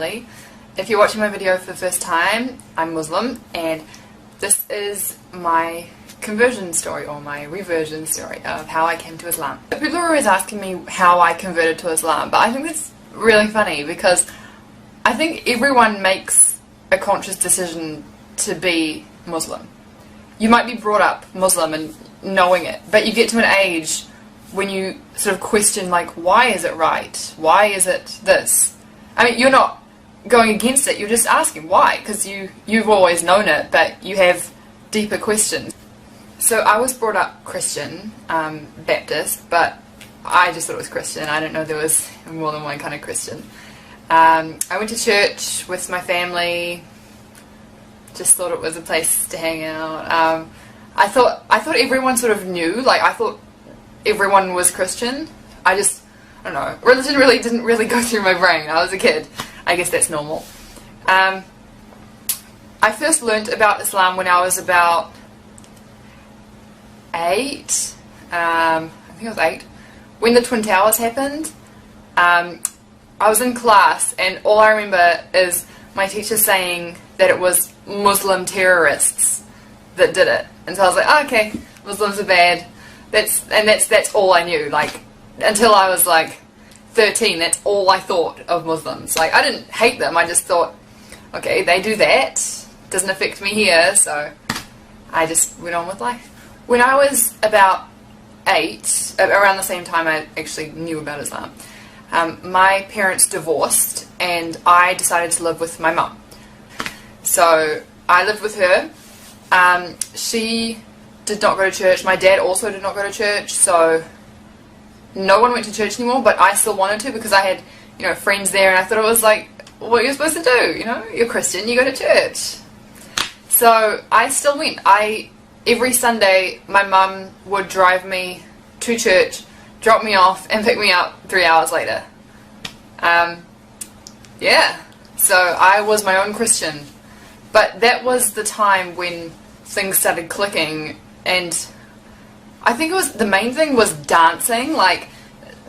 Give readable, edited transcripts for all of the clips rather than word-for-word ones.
family. If you're watching my video for the first time, I'm Muslim, and this is my conversion story, or my reversion story of how I came to Islam. People are always asking me how I converted to Islam, but I think that's really funny because I think everyone makes a conscious decision to be Muslim. You might be brought up Muslim and knowing it, but you get to an age when you sort of question, like, why is it right? Why is it this? I mean, you're not going against it, you're just asking why, because you've always known it, but you have deeper questions. So I was brought up Christian, Baptist, but I just thought it was Christian. I didn't know there was more than one kind of Christian. I went to church with my family, just thought it was a place to hang out. I thought everyone sort of knew, like I thought everyone was Christian. I don't know, religion really didn't really go through my brain. I was a kid. I guess that's normal. I first learnt about Islam when I was about 8. I think I was 8. When the Twin Towers happened, I was in class and all I remember is my teacher saying that it was Muslim terrorists that did it. And so I was like, oh, okay, Muslims are bad. That's all I knew. Like, until I was like 13, that's all I thought of Muslims. Like, I didn't hate them, I just thought, okay, they do that, doesn't affect me here, so I just went on with life. When I was about 8, around the same time I actually knew about Islam, my parents divorced and I decided to live with my mum. So I lived with her. She did not go to church. My dad also did not go to church, so no one went to church anymore, but I still wanted to because I had, friends there, and I thought it was like what you're supposed to do, you're Christian, you go to church. So I still went. Every Sunday my mum would drive me to church, drop me off, and pick me up 3 hours later. Yeah, so I was my own Christian. But that was the time when things started clicking, and I think the main thing was dancing. Like,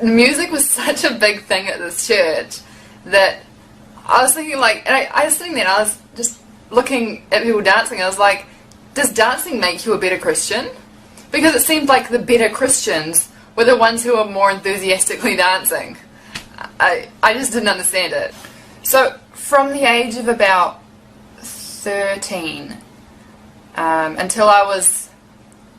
music was such a big thing at this church that I was thinking, like, and I was sitting there and I was just looking at people dancing. I was like, does dancing make you a better Christian? Because it seemed like the better Christians were the ones who were more enthusiastically dancing. I just didn't understand it. So from the age of about 13 until I was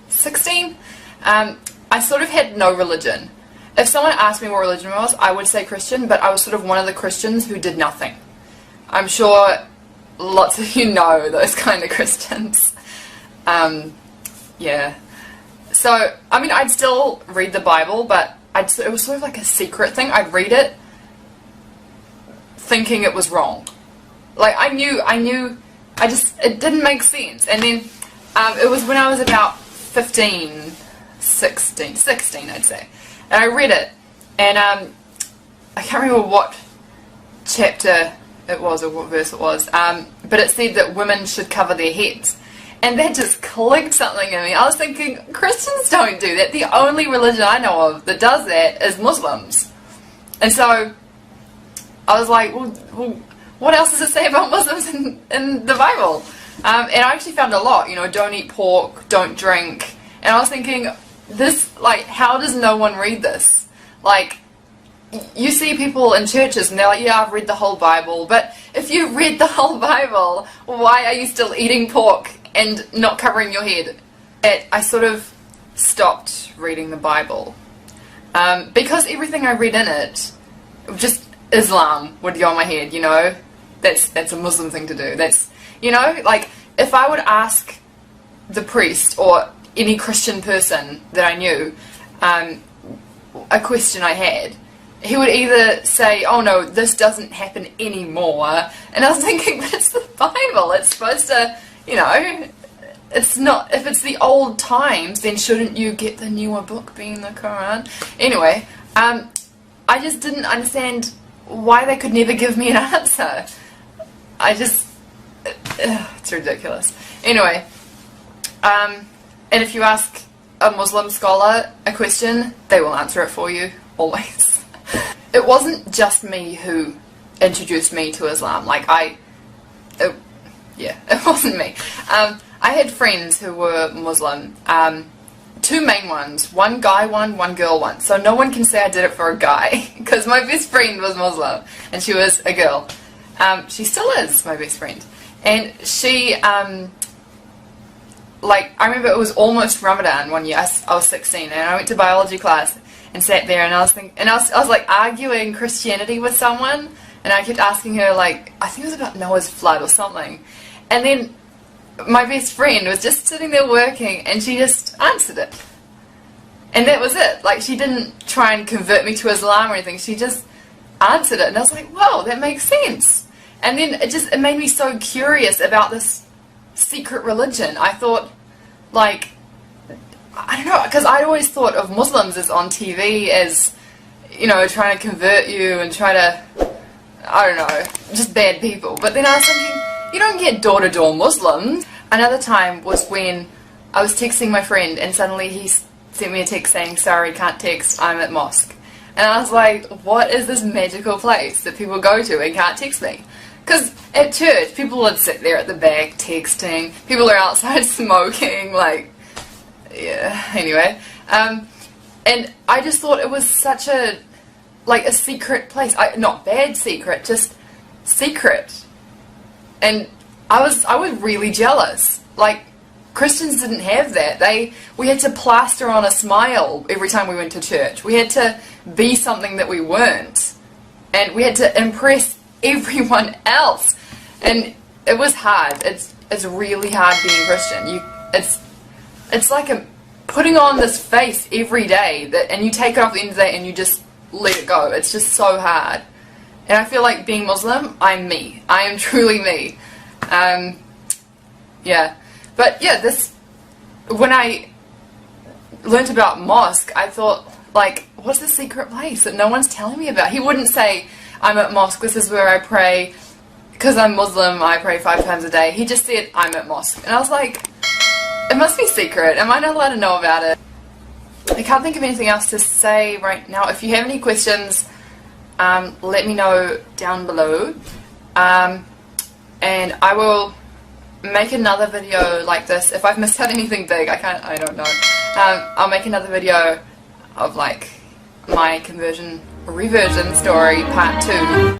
16, I sort of had no religion. If someone asked me what religion was, I would say Christian, but I was sort of one of the Christians who did nothing. I'm sure lots of you know those kind of Christians. Yeah. So, I mean, I'd still read the Bible, but it was sort of like a secret thing. I'd read it thinking it was wrong. Like, I knew, it didn't make sense. And then, it was when I was about 16, I'd say. And I read it, and I can't remember what chapter it was or what verse it was, but it said that women should cover their heads. And that just clicked something in me. I was thinking, Christians don't do that. The only religion I know of that does that is Muslims. And so I was like, well what else does it say about Muslims in the Bible? And I actually found a lot, don't eat pork, don't drink. And I was thinking, how does no one read this? Like, you see people in churches and they're like, yeah, I've read the whole Bible. But if you read the whole Bible, why are you still eating pork and not covering your head? I sort of stopped reading the Bible. Because everything I read in it, just Islam would go on my head, That's a Muslim thing to do. That's, like, if I would ask the priest or any Christian person that I knew a question I had, he would either say, oh no, this doesn't happen anymore, and I was thinking, but it's the Bible, it's supposed to, it's not, if it's the old times, then shouldn't you get the newer book being the Quran? Anyway, I just didn't understand why they could never give me an answer. It's ridiculous. Anyway, and if you ask a Muslim scholar a question, they will answer it for you, always. It wasn't just me who introduced me to Islam. Like yeah, it wasn't me. I had friends who were Muslim, two main ones, one guy one girl one, so no one can say I did it for a guy, because my best friend was Muslim, and she was a girl. She still is my best friend, and she, like, I remember it was almost Ramadan one year. I was 16, and I went to biology class and sat there, and I was like arguing Christianity with someone, and I kept asking her, like, I think it was about Noah's flood or something, and then my best friend was just sitting there working, and she just answered it, and that was it. Like, she didn't try and convert me to Islam or anything, she just answered it, and I was like, whoa, that makes sense. And then it made me so curious about this secret religion. I thought, like, I don't know, because I'd always thought of Muslims as on TV as, you know, trying to convert you and try to, I don't know, just bad people. But then I was thinking, you don't get door-to-door Muslims. Another time was when I was texting my friend, and suddenly he sent me a text saying, sorry, can't text, I'm at mosque. And I was like, what is this magical place that people go to and can't text me? Because at church, people would sit there at the back texting, people are outside smoking, like, yeah, anyway. And I just thought it was such a, like, a secret place. Not bad secret, just secret. And I was really jealous. Like, Christians didn't have that. We had to plaster on a smile every time we went to church. We had to be something that we weren't. And we had to impress everyone else. And it was hard. It's really hard being Christian. It's like putting on this face every day, and you take it off at the end of the day and you just let it go. It's just so hard. And I feel like being Muslim, I'm me. I am truly me. Yeah. But yeah, when I learnt about mosque, I thought, like, what's the secret place that no one's telling me about? He wouldn't say, I'm at mosque, this is where I pray, because I'm Muslim, I pray 5 times a day. He just said, I'm at mosque. And I was like, it must be secret. Am I not allowed to know about it? I can't think of anything else to say right now. If you have any questions, let me know down below. And I will make another video like this. If I've missed out anything big, I don't know. I'll make another video of, like, my conversion, reversion story part 2.